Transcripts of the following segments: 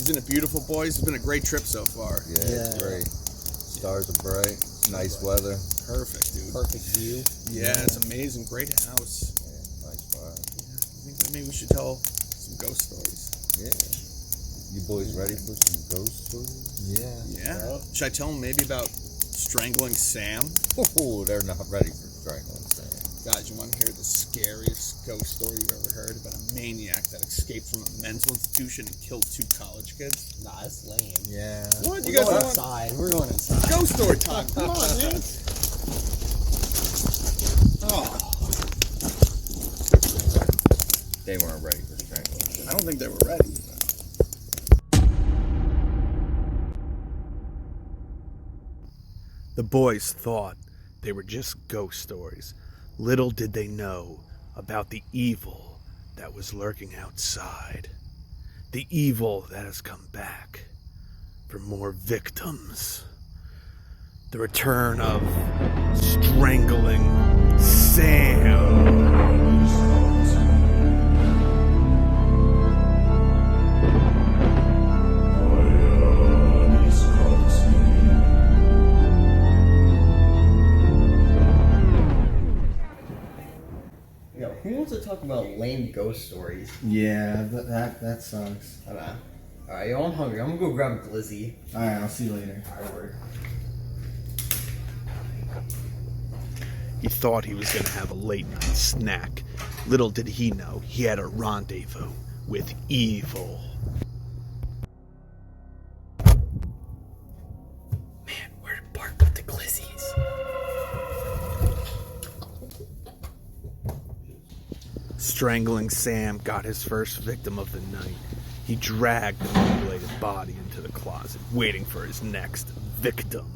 Isn't it beautiful, boys? It's been a great trip so far. Yeah, it's great. Stars are bright. Nice weather. Perfect, dude. Perfect view. Yeah, it's amazing. Great house. Yeah, nice vibe. I think that maybe we should tell some ghost stories. Yeah. You boys ready for some ghost stories? Yeah. Should I tell them maybe about strangling Sam? Oh, they're not ready for strangling Sam. Guys, you want to hear the scariest ghost story you've ever heard about a maniac that escaped from a mental institution and killed 2 college kids? Nah, that's lame. Yeah. What? You We're guys going want inside. We're going inside. ghost story time? Come on, man. Oh, They weren't ready for strangling Sam. I don't think they were ready. The boys thought they were just ghost stories. Little did they know about the evil that was lurking outside. The evil that has come back for more victims. The return of strangling Sam. Yo, who wants to talk about lame ghost stories? Yeah, that sucks. I don't know. Alright, yo, I'm hungry. I'm gonna go grab a glizzy. Alright, I'll see you later. Alright, word. He thought he was going to have a late night snack. Little did he know he had a rendezvous with evil. Man, where did Bart put the glizzies? Strangling Sam got his first victim of the night. He dragged the mutilated body into the closet, waiting for his next victim.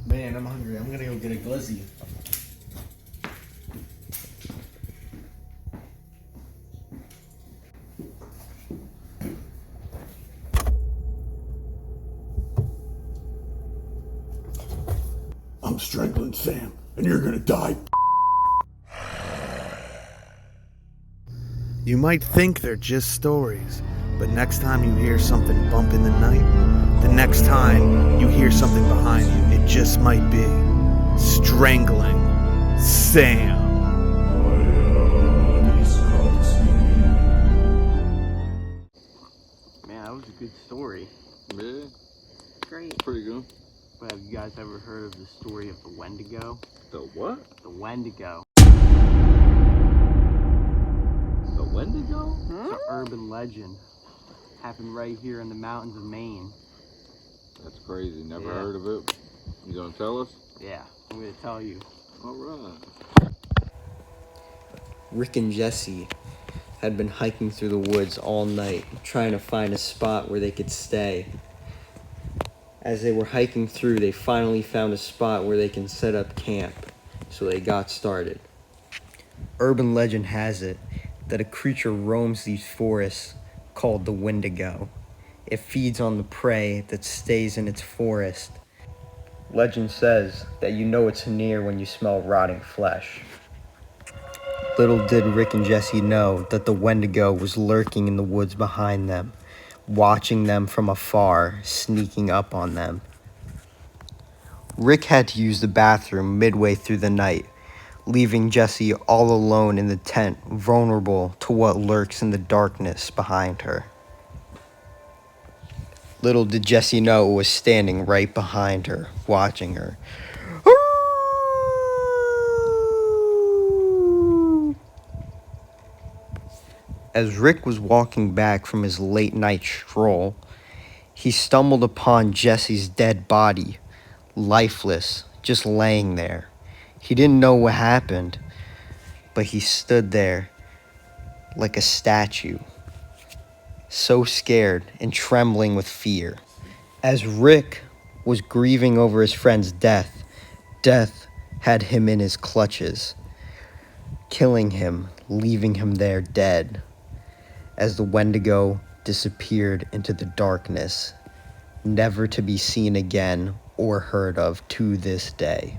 Man, I'm hungry. I'm gonna go get a glizzy. I'm strangling Sam, and you're gonna die. You might think they're just stories, but next time you hear something bump in the night, the next time you hear something behind you, it just might be strangling Sam. Man, that was a good story. Yeah, Great. pretty good. But have you guys ever heard of the story of the Wendigo? The what? The Wendigo. The Wendigo? It's an urban legend. Happened right here in the mountains of Maine. That's crazy. Never Yeah. heard of it. You gonna tell us? Yeah, I'm gonna tell you. All right. Rick and Jesse had been hiking through the woods all night, trying to find a spot where they could stay. As they were hiking through, they finally found a spot where they can set up camp, so they got started. Urban legend has it that a creature roams these forests called the Wendigo. It feeds on the prey that stays in its forest. Legend says that you know it's near when you smell rotting flesh. Little did Rick and Jesse know that the Wendigo was lurking in the woods behind them, watching them from afar, sneaking up on them. Rick had to use the bathroom midway through the night, leaving Jesse all alone in the tent, vulnerable to what lurks in the darkness behind her. Little did Jesse know it was standing right behind her, watching her. As Rick was walking back from his late night stroll, he stumbled upon Jesse's dead body, lifeless, just laying there. He didn't know what happened, but he stood there like a statue, so scared and trembling with fear. As Rick was grieving over his friend's death, death had him in his clutches, killing him, leaving him there dead. As the Wendigo disappeared into the darkness, never to be seen again or heard of to this day.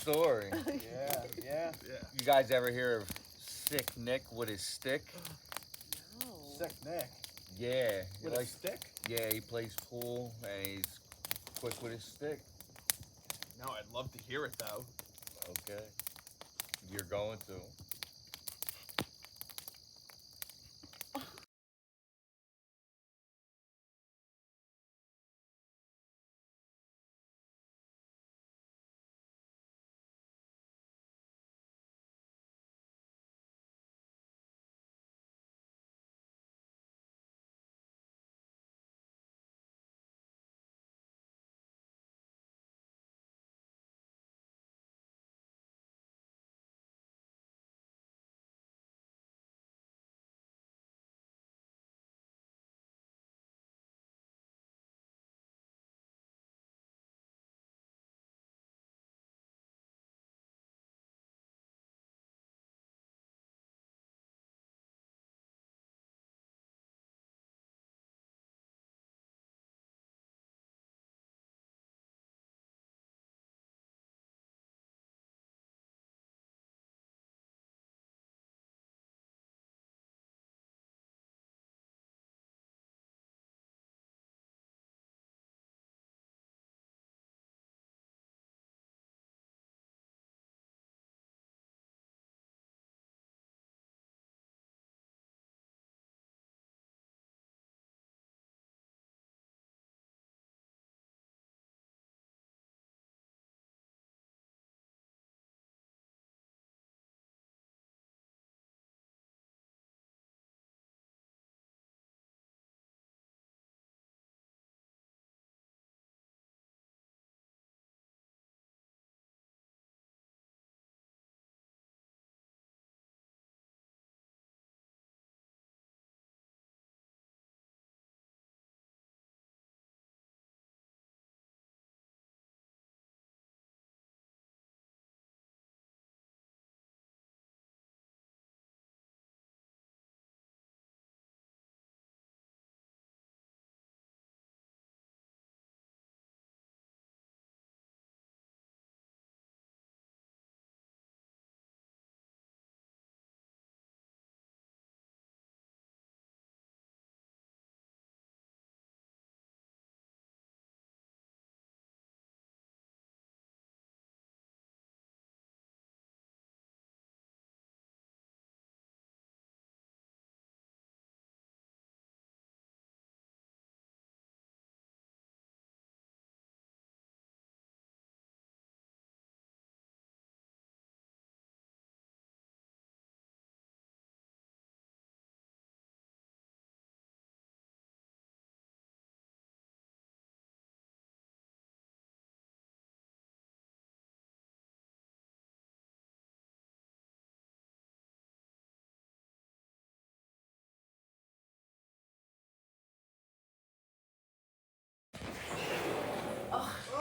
story. Yeah. You guys ever hear of Sick Nick with his stick? Sick Nick. Yeah. he With a likes- stick? Yeah, he plays pool and he's quick with his stick. No, I'd love to hear it though. Okay. You're going to.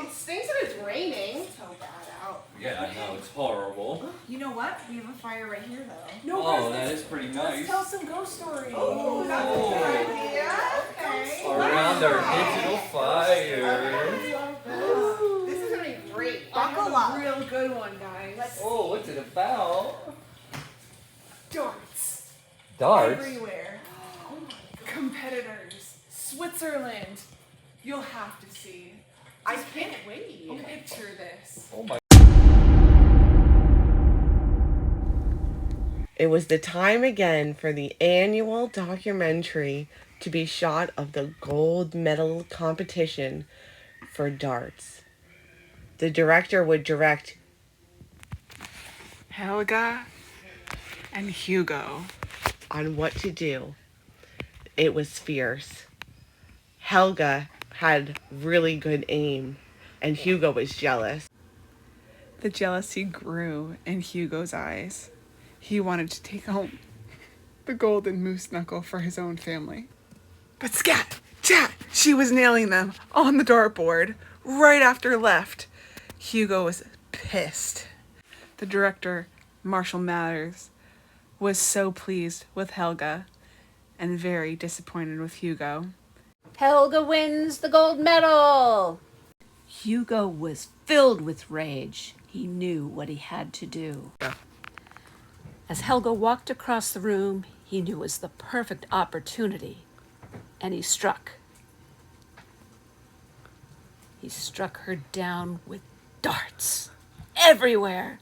It stinks that it's raining. So bad out. Yeah, I know, it's horrible. You know what? We have a fire right here, though. No, oh, that is pretty nice. Let's tell some ghost stories. Oh, that's a good idea. Okay. Around our digital fire. This is gonna be great. Buckle up. A real good one, guys. Oh, what's it about? Darts. Darts? Everywhere. Competitors. Switzerland. You'll have to see. I can't wait. Picture this. Oh my. It was the time again for the annual documentary to be shot of the gold medal competition for darts. The director would direct Helga and Hugo on what to do. It was fierce. Helga had really good aim, and Hugo was jealous. The jealousy grew in Hugo's eyes. He wanted to take home the golden moose knuckle for his own family. But scat, chat, she was nailing them on the dartboard right after left. Hugo was pissed. The director, Marshall Mathers, was so pleased with Helga and very disappointed with Hugo. Helga wins the gold medal. Hugo was filled with rage. He knew what he had to do. As Helga walked across the room, he knew it was the perfect opportunity, and he struck. He struck her down with darts everywhere.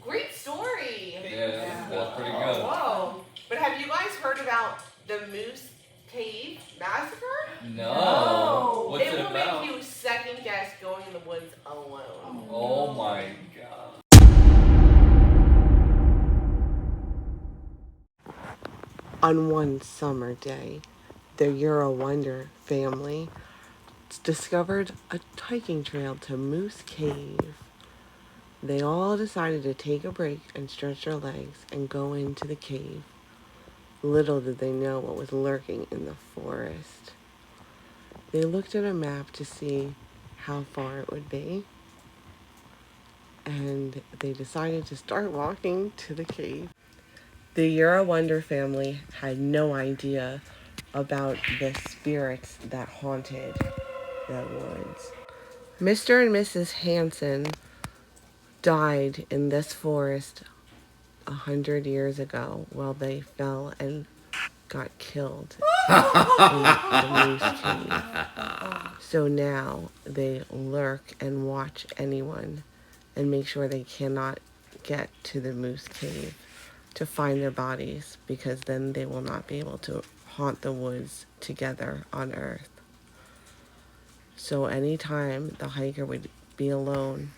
Great story. Yeah, that's pretty good. Whoa. But have you guys heard about the Moose Cave Massacre? No. What's It it will about? make you second guess going in the woods alone. Oh my god. On one summer day, the Euro Wonder family discovered a hiking trail to Moose Cave. They all decided to take a break and stretch their legs and go into the cave. Little did they know what was lurking in the forest. They looked at a map to see how far it would be, and they decided to start walking to the cave. The Euro Wonder family had no idea about the spirits that haunted the woods. Mr. and Mrs. Hanson died in this forest 100 years ago while they fell and got killed in the Moose Cave. So now they lurk and watch anyone and make sure they cannot get to the Moose Cave to find their bodies, because then they will not be able to haunt the woods together on Earth. So anytime the hiker would be alone,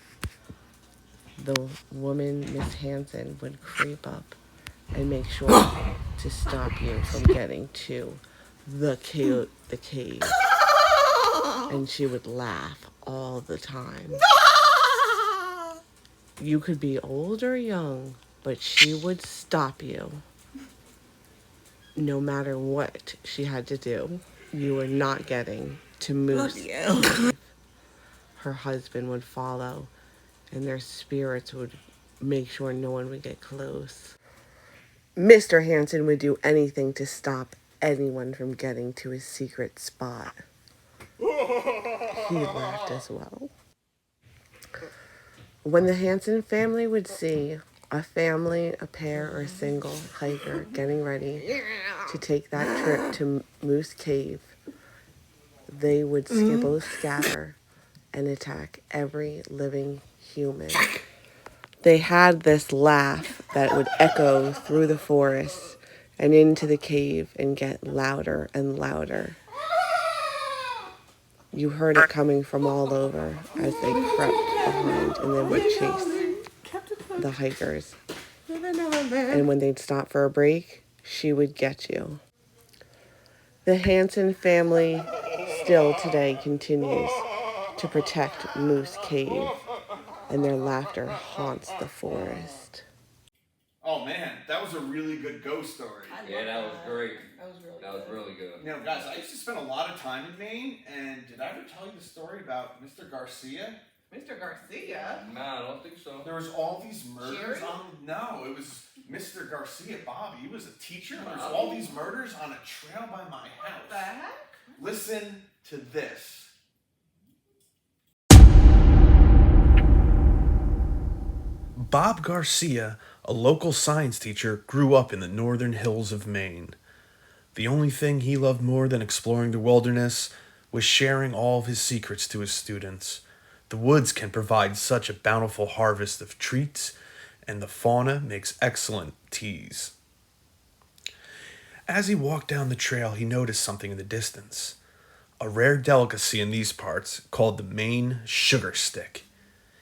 the woman, Miss Hanson, would creep up and make sure to stop you from getting to the cave. And she would laugh all the time. You could be old or young, but she would stop you. No matter what she had to do, you were not getting to Moose Cave. Her husband would follow, and their spirits would make sure no one would get close. Mr. Hanson would do anything to stop anyone from getting to his secret spot. He laughed as well. When the Hanson family would see a family, a pair, or a single hiker getting ready to take that trip to Moose Cave, they would skibble scatter and attack every living human. They had this laugh that would echo through the forest and into the cave and get louder and louder. You heard it coming from all over as they crept behind and then would chase the hikers. And when they'd stop for a break, she would get you. The Hanson family still today continues to protect Moose Cave, and their laughter haunts the forest. Oh man, that was a really good ghost story. Yeah, that was great. That was really good. You know, guys, I used to spend a lot of time in Maine, and did I ever tell you the story about Mr. Garcia? Mr. Garcia? No, I don't think so. There was all these murders Jerry? No, it was Mr. Garcia Bobby. He was a teacher. There's all these murders on a trail by my house. What the heck? Listen to this. Bob Garcia, a local science teacher, grew up in the northern hills of Maine. The only thing he loved more than exploring the wilderness was sharing all of his secrets to his students. The woods can provide such a bountiful harvest of treats, and the fauna makes excellent teas. As he walked down the trail, he noticed something in the distance. A rare delicacy in these parts called the Maine sugar stick.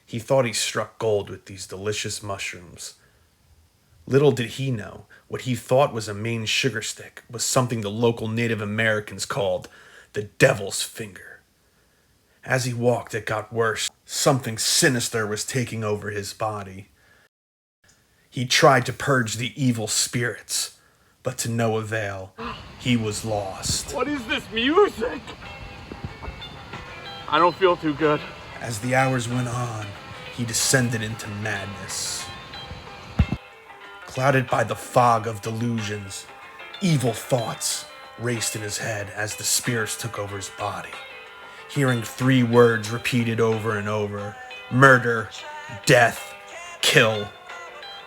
He thought he struck gold with these delicious mushrooms. Little did he know, what he thought was a Maine sugar stick was something the local Native Americans called the devil's finger. As he walked, it got worse. Something sinister was taking over his body. He tried to purge the evil spirits, but to no avail. He was lost. What is this music? I don't feel too good. As the hours went on, he descended into madness. Clouded by the fog of delusions, evil thoughts raced in his head as the spirits took over his body. hearing 3 words repeated over and over: murder, death, kill.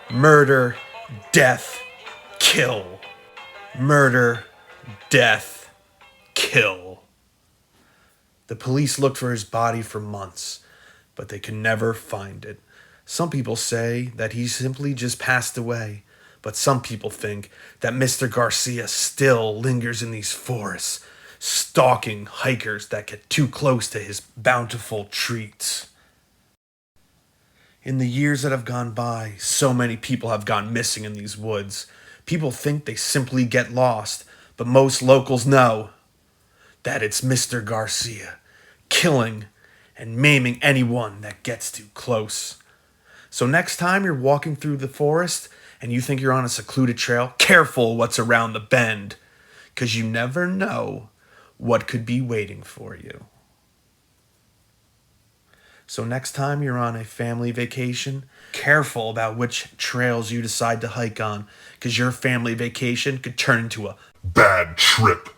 Murder, death, kill. Murder, death, kill. The police looked for his body for months, but they could never find it. Some people say that he simply just passed away, but some people think that Mr. Garcia still lingers in these forests, stalking hikers that get too close to his bountiful treats. In the years that have gone by, so many people have gone missing in these woods. People think they simply get lost, but most locals know that it's Mr. Garcia, killing and maiming anyone that gets too close. So next time you're walking through the forest and you think you're on a secluded trail, careful what's around the bend, because you never know what could be waiting for you. So next time you're on a family vacation, careful about which trails you decide to hike on, because your family vacation could turn into a bad trip.